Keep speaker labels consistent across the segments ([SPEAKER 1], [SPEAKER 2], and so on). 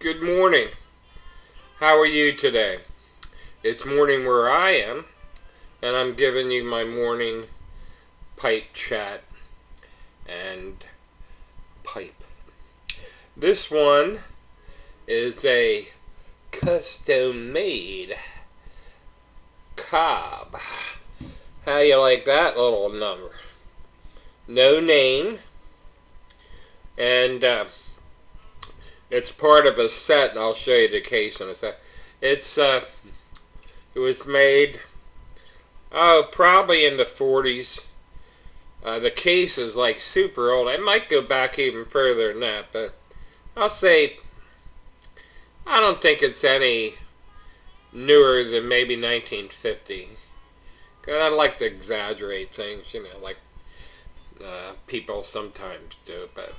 [SPEAKER 1] Good morning. How are you today? It's morning where I am, and I'm giving you my morning pipe chat and pipe. This one is a custom-made cob. How you like that little number? No name, and it's part of a set, and I'll show you the case in a sec. It was made, probably in the 40s. The case is like super old. I might go back even further than that, but I'll say I don't think it's any newer than maybe 1950. Because I like to exaggerate things, like people sometimes do, but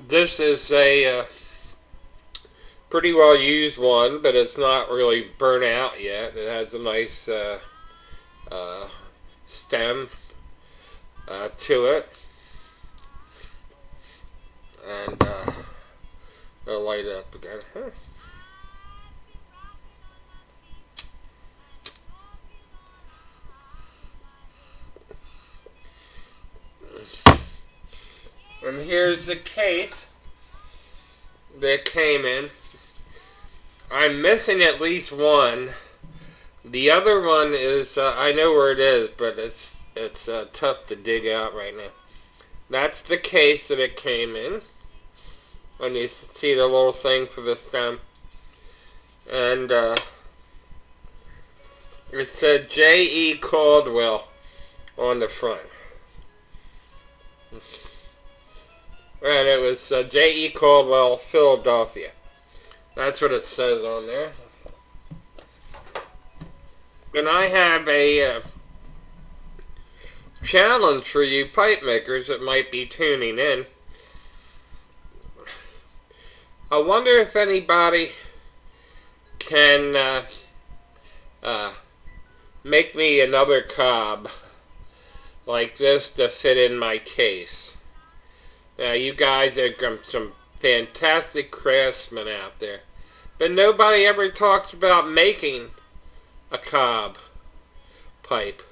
[SPEAKER 1] this is a pretty well used one, but it's not really burnt out yet. It has a nice stem to it, and I'll light it up again. And here's the case that came in. I'm missing at least one. The other one is, I know where it is, but it's tough to dig out right now. That's the case that it came in. And you see the little thing for the stem. And it said J.E. Caldwell on the front. And it was J.E. Caldwell, Philadelphia. That's what it says on there. And I have a challenge for you pipe makers that might be tuning in. I wonder if anybody can make me another cob like this to fit in my case. Now, you guys are some fantastic craftsmen out there, but nobody ever talks about making a cob pipe.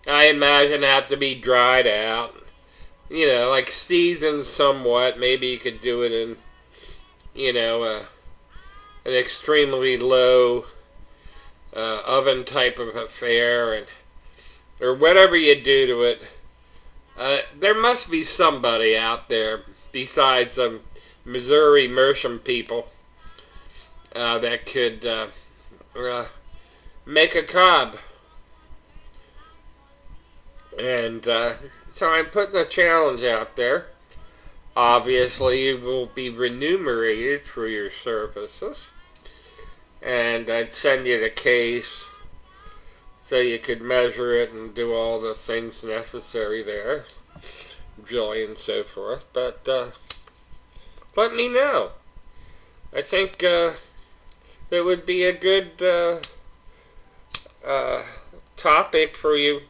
[SPEAKER 1] I imagine it have to be dried out, like seasoned somewhat. Maybe you could do it in, an extremely low oven type of affair, or whatever you do to it. There must be somebody out there besides some Missouri Mersham people that could make a cob. And so I'm putting a challenge out there. Obviously, you will be remunerated for your services. And I'd send you the case so you could measure it and do all the things necessary there, joy and so forth. But let me know. I think it would be a good topic for you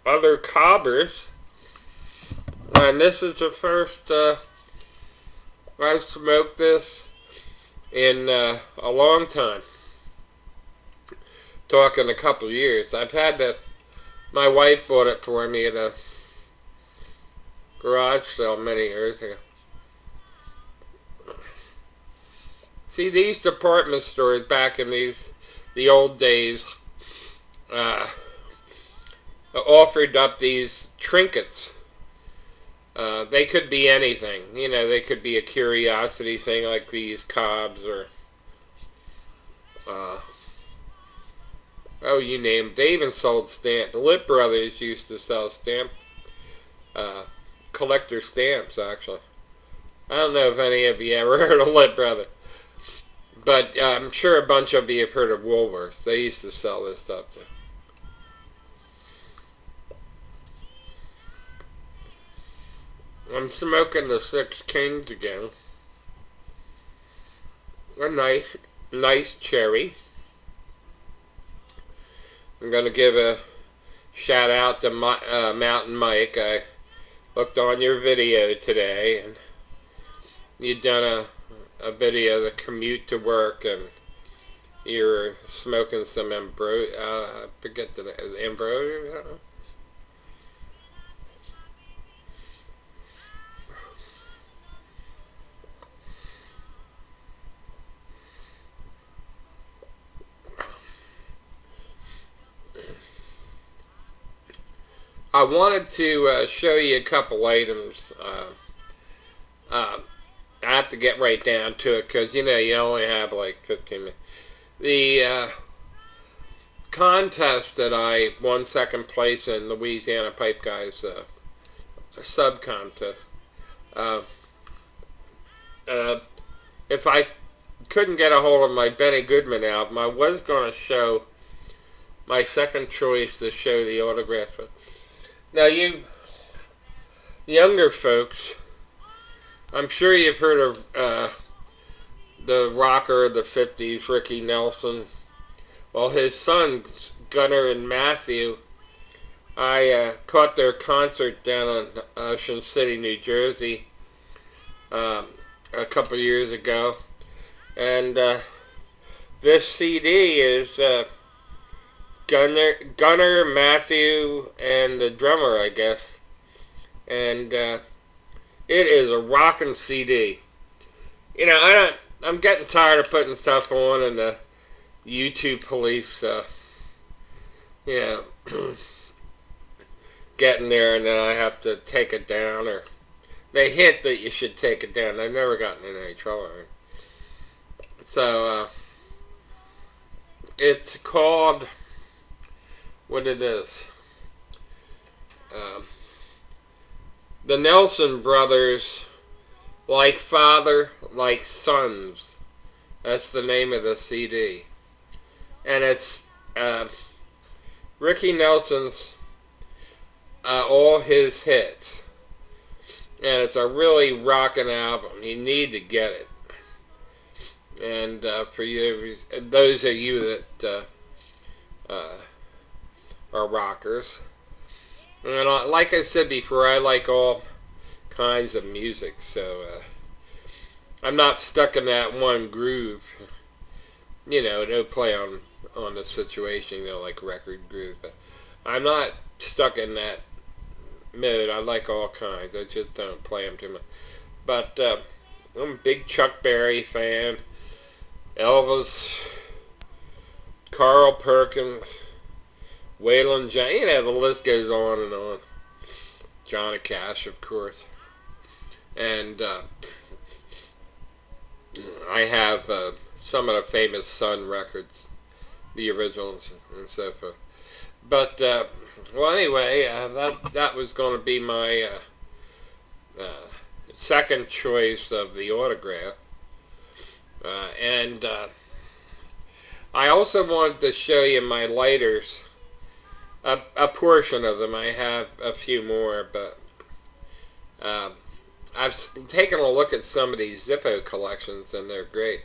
[SPEAKER 1] other cobbers. And this is the first I've smoked this in a long time. Talking a couple years. I've had my wife bought it for me at a garage sale many years ago. See, these department stores back in the old days offered up these trinkets. They could be anything. They could be a curiosity thing like these cobs, or you name it. They even sold stamps. The Lip Brothers used to sell collector stamps, actually. I don't know if any of you ever heard of Lip Brother, but I'm sure a bunch of you have heard of Woolworths. They used to sell this stuff too. I'm smoking the Six Kings again. A nice cherry. I'm going to give a shout out to Mountain Mike. I looked on your video today, and you'd done a video of the commute to work, and you were smoking some I forget the name, ambrosia. I wanted to show you a couple items. I have to get right down to it because you only have like 15 minutes. The contest that I won second place in, Louisiana Pipe Guys sub contest. If I couldn't get a hold of my Benny Goodman album, I was going to show my second choice to show the autograph. But now, you younger folks, I'm sure you've heard of the rocker of the 50s, Ricky Nelson. Well, his sons, Gunnar and Matthew, I caught their concert down in Ocean City, New Jersey, a couple years ago. And this CD is Gunnar, Matthew, and the drummer, I guess. And it is a rockin' CD. I'm getting tired of putting stuff on and the YouTube police, getting there and then I have to take it down, or they hint that you should take it down. I've never gotten in any trouble. So, it's called, what it is, the Nelson Brothers, Like Father, Like Sons. That's the name of the CD. And it's Ricky Nelson's all his hits. And it's a really rockin' album. You need to get it. And for you, those of you that are rockers. And like I said before, I like all kinds of music, so I'm not stuck in that one groove. No play on the situation, like record groove. But I'm not stuck in that mode. I like all kinds. I just don't play them too much. But I'm a big Chuck Berry fan. Elvis, Carl Perkins, Waylon Jennings, the list goes on and on. Johnny Cash, of course. And I have some of the famous Sun records, the originals, and so forth. But, anyway, that was going to be my second choice of the autograph. And I also wanted to show you my lighters, a portion of them. I have a few more, but I've taken a look at some of these Zippo collections, and they're great.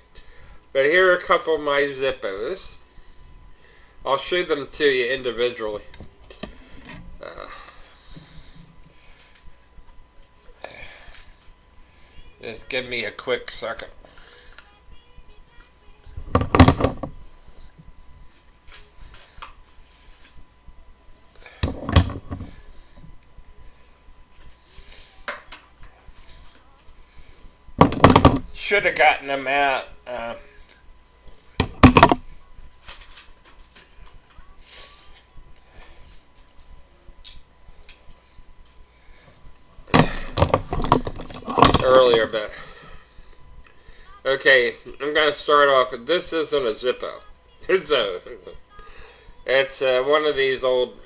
[SPEAKER 1] But here are a couple of my Zippos. I'll show them to you individually. Just give me a quick second. Should have gotten them out. Earlier, but okay, I'm gonna start off with this. Isn't a Zippo. It's one of these old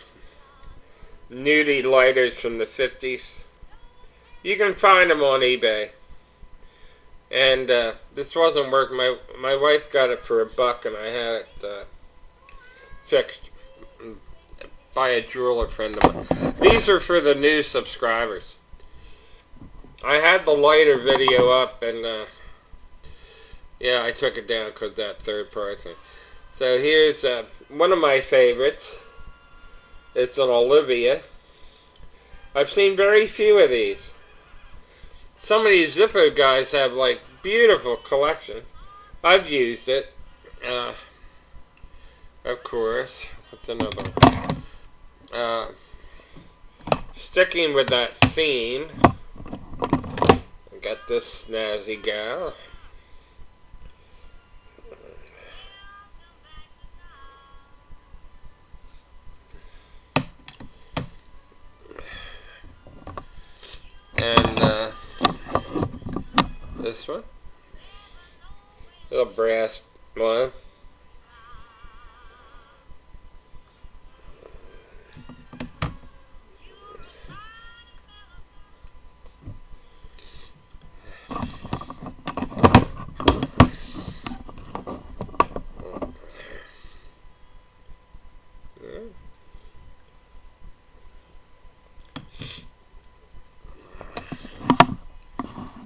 [SPEAKER 1] nudie lighters from the 50s. You can find them on eBay. And this wasn't working. My wife got it for $1, and I had it fixed by a jeweler friend of mine. These are for the new subscribers. I had the lighter video up, and I took it down because that third party thing. So here's one of my favorites. It's an Olivia. I've seen very few of these. Some of these Zippo guys have like beautiful collections. I've used it. Of course. What's another one? Sticking with that theme, I got this snazzy gal. And this one. Little brass one.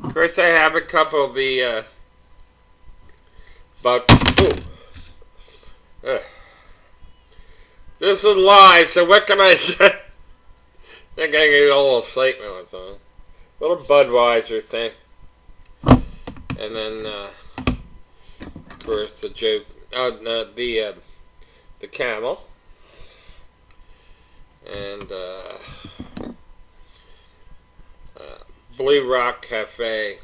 [SPEAKER 1] Of course, I have a couple of the, but, this is live, so what can I say? I think I get a little excitement with something. Little Budweiser thing. And then, of course, the joke, the camel. And, Blue Rock Cafe.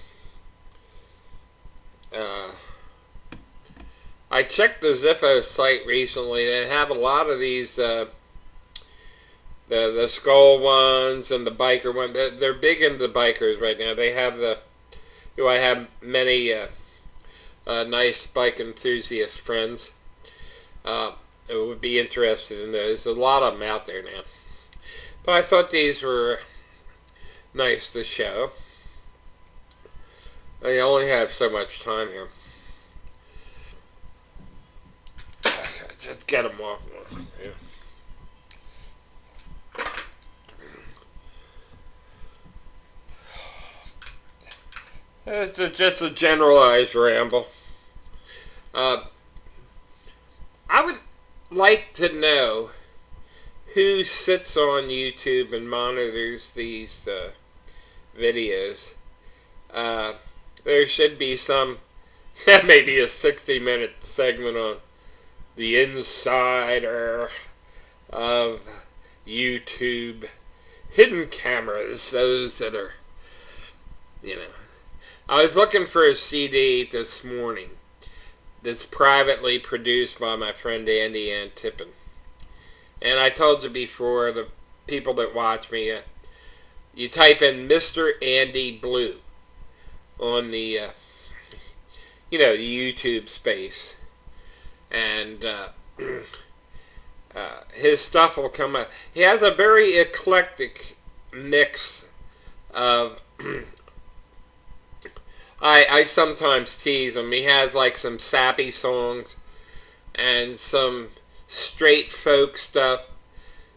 [SPEAKER 1] I checked the Zippo site recently. They have a lot of these, the skull ones and the biker one. They're big into the bikers right now. They have I have many nice bike enthusiast friends who would be interested in those. There's a lot of them out there now. But I thought these were nice to show. I only have so much time here. Just get them off. Yeah. It's just a generalized ramble. I would like to know who sits on YouTube and monitors these videos. There should be some, maybe a 60-minute segment on the insider of YouTube, hidden cameras, those that are, I was looking for a CD this morning that's privately produced by my friend Andy Antippin. And I told you before, the people that watch me, you type in Mr. Andy Blue on the, the YouTube space. And his stuff will come up. He has a very eclectic mix of... I sometimes tease him. He has like some sappy songs and some straight folk stuff,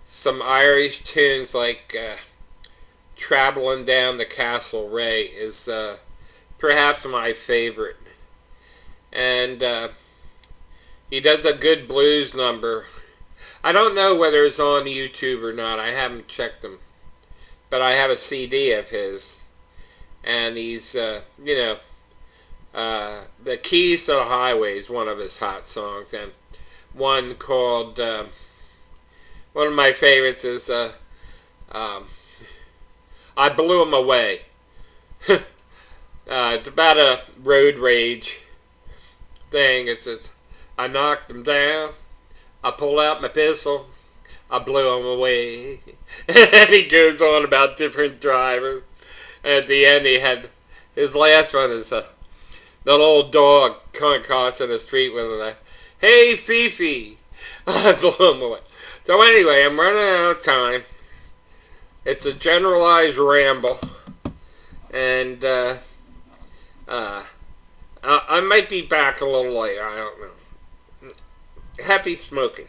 [SPEAKER 1] some Irish tunes like Traveling Down the Castle Ray is perhaps my favorite. And he does a good blues number. I don't know whether it's on YouTube or not. I haven't checked him. But I have a CD of his. And he's, The Keys to the Highway is one of his hot songs. And one called, one of my favorites is, I Blew Him Away. It's about a road rage thing. It's just, I knocked him down, I pulled out my pistol, I blew him away. And he goes on about different drivers. And at the end, he had his last one is the little dog coming crossing the street with him. Hey, Fifi! I blew him away. So anyway, I'm running out of time. It's a generalized ramble. And I might be back a little later. I don't know. Happy smoking.